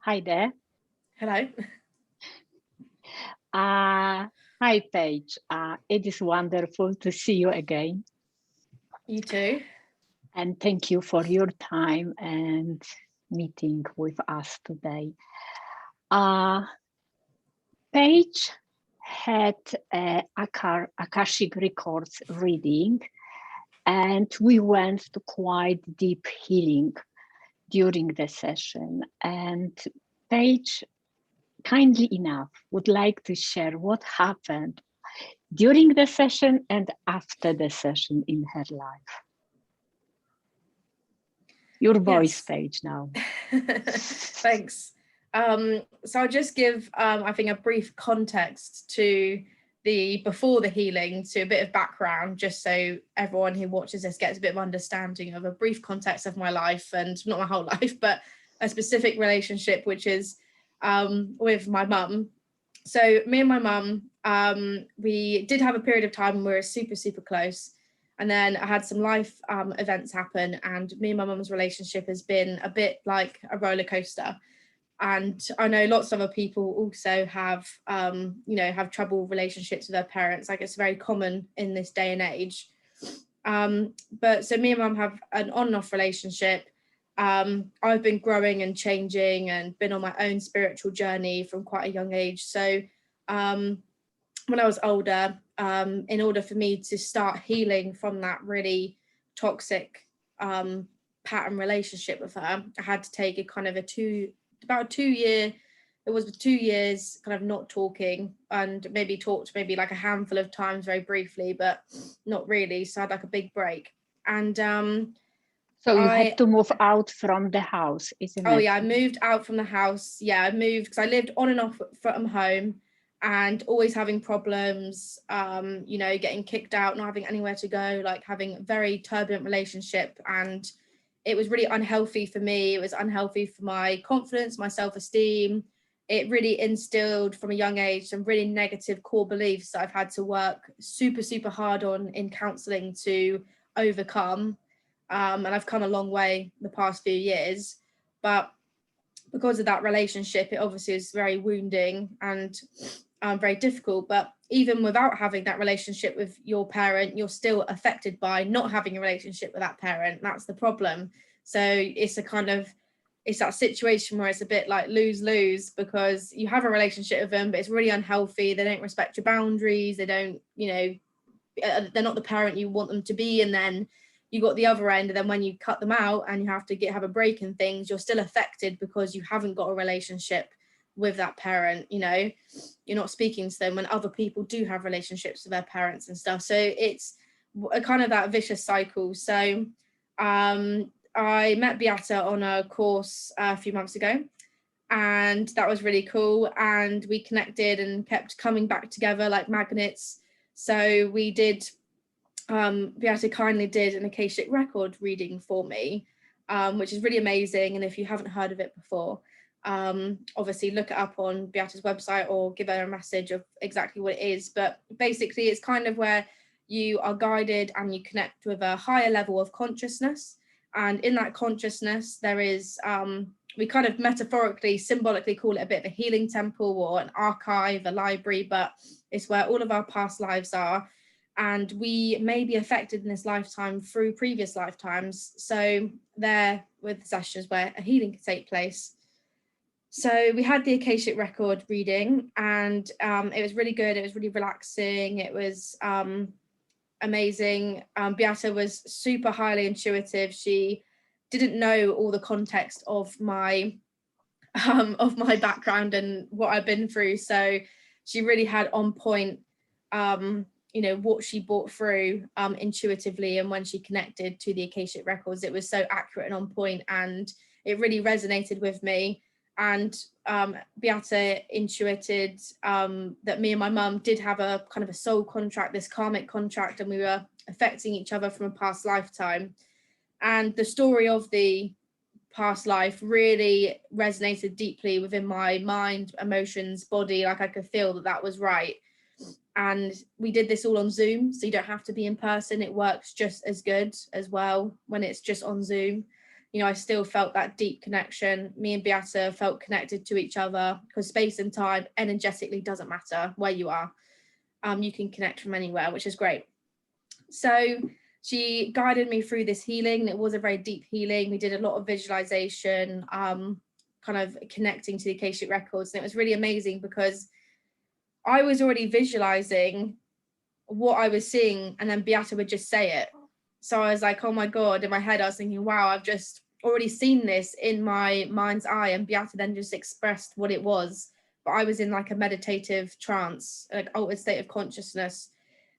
Hi there. Hello. Hi, Paige. It is wonderful to see you again. You too. And thank you for your time and meeting with us today. Uh, Paige had Akashic Records reading, and we went to quite deep healing during the session. And Paige, kindly enough, would like to share what happened during the session and after the session in her life. Your voice, Yes. Paige, now. Thanks. So I'll just give, I think, a brief context to the before the healing, to a bit of background, just so everyone who watches this gets a bit of understanding of a brief context of my life, and not my whole life, but a specific relationship, which is with my mum. So me and my mum, we did have a period of time when we were super, super close. And then I had some life events happen, and me and my mum's relationship has been a bit like a roller coaster. And I know lots of other people also have, have trouble relationships with their parents. Like, it's very common in this day and age. But so me and mum have an on and off relationship. I've been growing and changing and been on my own spiritual journey from quite a young age. So when I was older, in order for me to start healing from that really toxic pattern relationship with her, I had to take a kind of about a 2 year. It was 2 years kind of not talking, and maybe talked maybe like a handful of times very briefly, but not really. So I had like a big break. And So you had to move out from the house, isn't it? Oh yeah, I moved out from the house. Yeah, I moved because I lived on and off from home and always having problems, getting kicked out, not having anywhere to go, like having a very turbulent relationship. And it was really unhealthy for me. It was unhealthy for my confidence, my self-esteem. It really instilled from a young age some really negative core beliefs that I've had to work super, super hard on in counselling to overcome. And I've come a long way the past few years. But because of that relationship, it obviously is very wounding and very difficult. But even without having that relationship with your parent, you're still affected by not having a relationship with that parent. That's the problem. So it's that situation where it's a bit like lose-lose, because you have a relationship with them, but it's really unhealthy. They don't respect your boundaries. They don't, they're not the parent you want them to be. And then you got the other end, and then when you cut them out and you have to have a break and things, you're still affected because you haven't got a relationship with that parent. You're not speaking to them when other people do have relationships with their parents and stuff. So it's a kind of that vicious cycle. So I met Beata on a course a few months ago, and that was really cool, and we connected and kept coming back together like magnets. So we did Beata kindly did an Akashic record reading for me, which is really amazing. And if you haven't heard of it before, obviously look it up on Beata's website or give her a message of exactly what it is. But basically, it's kind of where you are guided and you connect with a higher level of consciousness. And in that consciousness, there is, we kind of metaphorically, symbolically call it a bit of a healing temple or an archive, a library, but it's where all of our past lives are. And we may be affected in this lifetime through previous lifetimes. So there with the sessions where a healing could take place. So we had the Akashic record reading, and it was really good. It was really relaxing. It was amazing. Beata was super highly intuitive. She didn't know all the context of my background and what I've been through. So she really had on point what she brought through intuitively, and when she connected to the Akashic records, it was so accurate and on point, and it really resonated with me. And Beata intuited that me and my mum did have a kind of a soul contract, this karmic contract, and we were affecting each other from a past lifetime. And the story of the past life really resonated deeply within my mind, emotions, body. Like, I could feel that was right. And we did this all on Zoom, so you don't have to be in person. It works just as good as well when it's just on Zoom. you know, I still felt that deep connection. Me and Beata felt connected to each other, because space and time energetically doesn't matter where you are. You can connect from anywhere, which is great. So she guided me through this healing. It was a very deep healing. We did a lot of visualization, kind of connecting to the Akashic records. And it was really amazing because I was already visualizing what I was seeing, and then Beata would just say it. So I was like, oh my God, in my head, I was thinking, wow, I've just already seen this in my mind's eye. And Beata then just expressed what it was. But I was in like a meditative trance, like altered state of consciousness.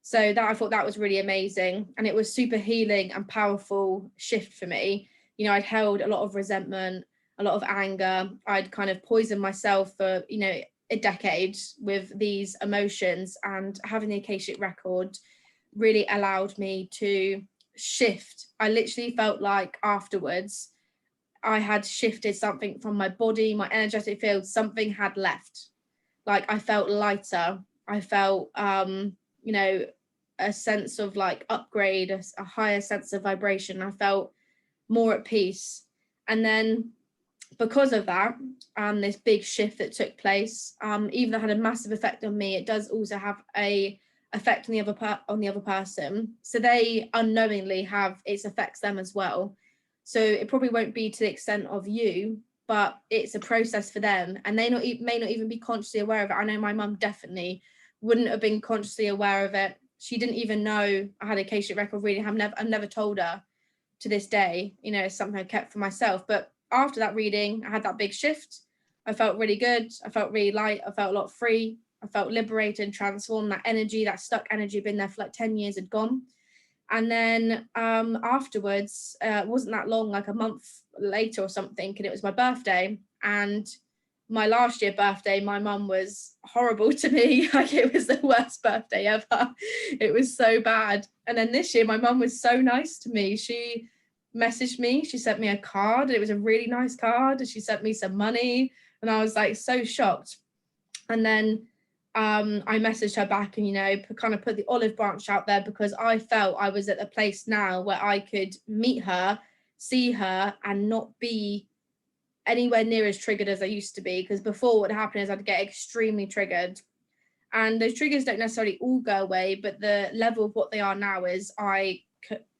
So that, I thought that was really amazing. And it was super healing and powerful shift for me. You know, I'd held a lot of resentment, a lot of anger. I'd kind of poisoned myself for, you know, a decade with these emotions, and having the Akashic record really allowed me to shift. I literally felt like afterwards I had shifted something from my body, my energetic field, something had left. Like I felt lighter. I felt, you know, a sense of like upgrade, a higher sense of vibration. I felt more at peace. And then because of that, this big shift that took place, even though it had a massive effect on me, it does also have a effect on the other person. So they unknowingly have, it affects them as well. So it probably won't be to the extent of you, but it's a process for them, and they may not even be consciously aware of it. I know my mum definitely wouldn't have been consciously aware of it. She didn't even know I had a Akashic record reading. I've never told her to this day. You know, it's something I kept for myself. But after that reading, I had that big shift. I felt really good. I felt really light. I felt a lot free. I felt liberated and transformed. That energy, that stuck energy, been there for like 10 years, had gone. And then afterwards, it wasn't that long, like a month later or something, and it was my birthday. And my last year birthday, my mum was horrible to me. Like it was the worst birthday ever. It was so bad. And then this year, my mum was so nice to me. She messaged me. She sent me a card. It was a really nice card. And she sent me some money. And I was like so shocked. And then I messaged her back and, you know, kind of put the olive branch out there, because I felt I was at a place now where I could meet her, see her, and not be anywhere near as triggered as I used to be. Because before, what happened is I'd get extremely triggered. And those triggers don't necessarily all go away, but the level of what they are now is I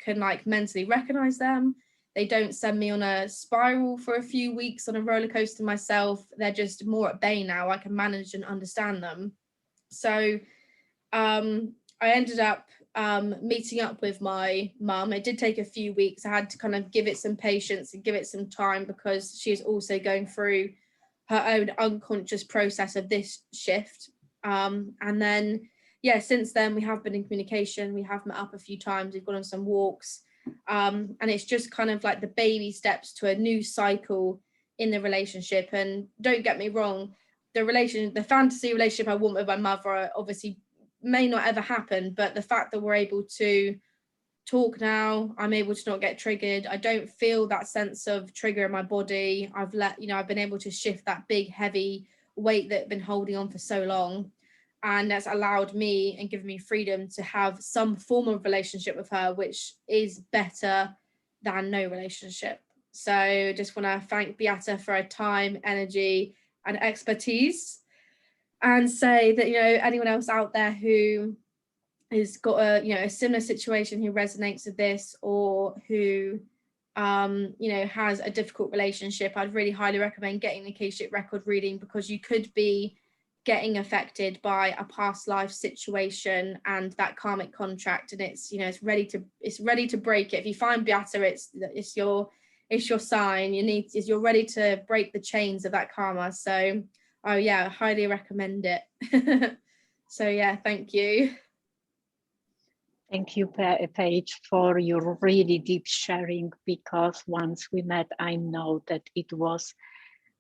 can like mentally recognize them. They don't send me on a spiral for a few weeks on a roller coaster myself. They're just more at bay now. I can manage and understand them. So I ended up meeting up with my mum. It did take a few weeks. I had to kind of give it some patience and give it some time, because she's also going through her own unconscious process of this shift. And then, yeah, since then we have been in communication. We have met up a few times. We've gone on some walks. And it's just kind of like the baby steps to a new cycle in the relationship. And don't get me wrong, the fantasy relationship I want with my mother obviously may not ever happen, but the fact that we're able to talk now, I'm able to not get triggered. I don't feel that sense of trigger in my body. I've been able to shift that big heavy weight that I've been holding on for so long, and that's allowed me and given me freedom to have some form of relationship with her, which is better than no relationship. So just want to thank Beata for her time, energy, and expertise, and say that, you know, anyone else out there who has got a similar situation, who resonates with this, or who has a difficult relationship, I'd really highly recommend getting the Akashic record reading, because you could be getting affected by a past life situation and that karmic contract, and it's ready to break it. If you find Beata, it's your sign. You're ready to break the chains of that karma. So I highly recommend it. So yeah, thank you. Thank you, Paige, for your really deep sharing, because once we met, I know that it was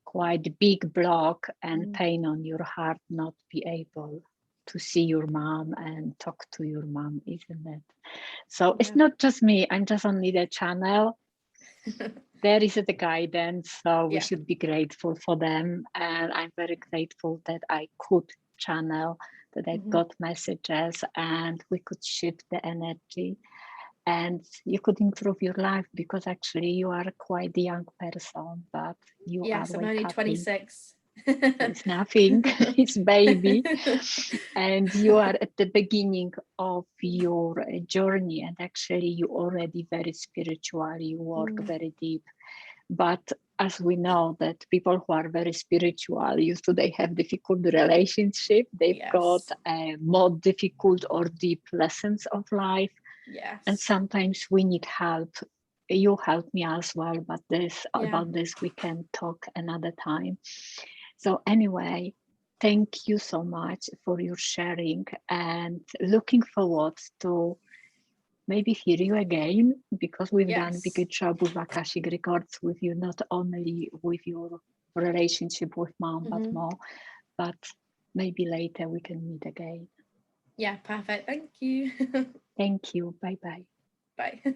quite a big block and pain on your heart not be able to see your mom and talk to your mom, isn't it? So it's not just me, I'm just only the channel. There is the guidance, so we should be grateful for them. And I'm very grateful that I could channel, that I got messages and we could shift the energy. and you could improve your life, because actually you are quite a young person, but you Yes, are I'm wake only up. 26. It's nothing. It's baby. And you are at the beginning of your journey, and actually you already very spiritual, you work very deep. But as we know that people who are very spiritual, usually they have difficult relationship, they've got more difficult or deep lessons of life. Yes. And sometimes we need help. You help me as well, but about this we can talk another time. So anyway, thank you so much for your sharing, and looking forward to maybe hear you again, because we've done a good job with Akashic Records with you, not only with your relationship with mom, but more. But maybe later we can meet again. Yeah, perfect. Thank you. Thank you. Bye-bye. Bye.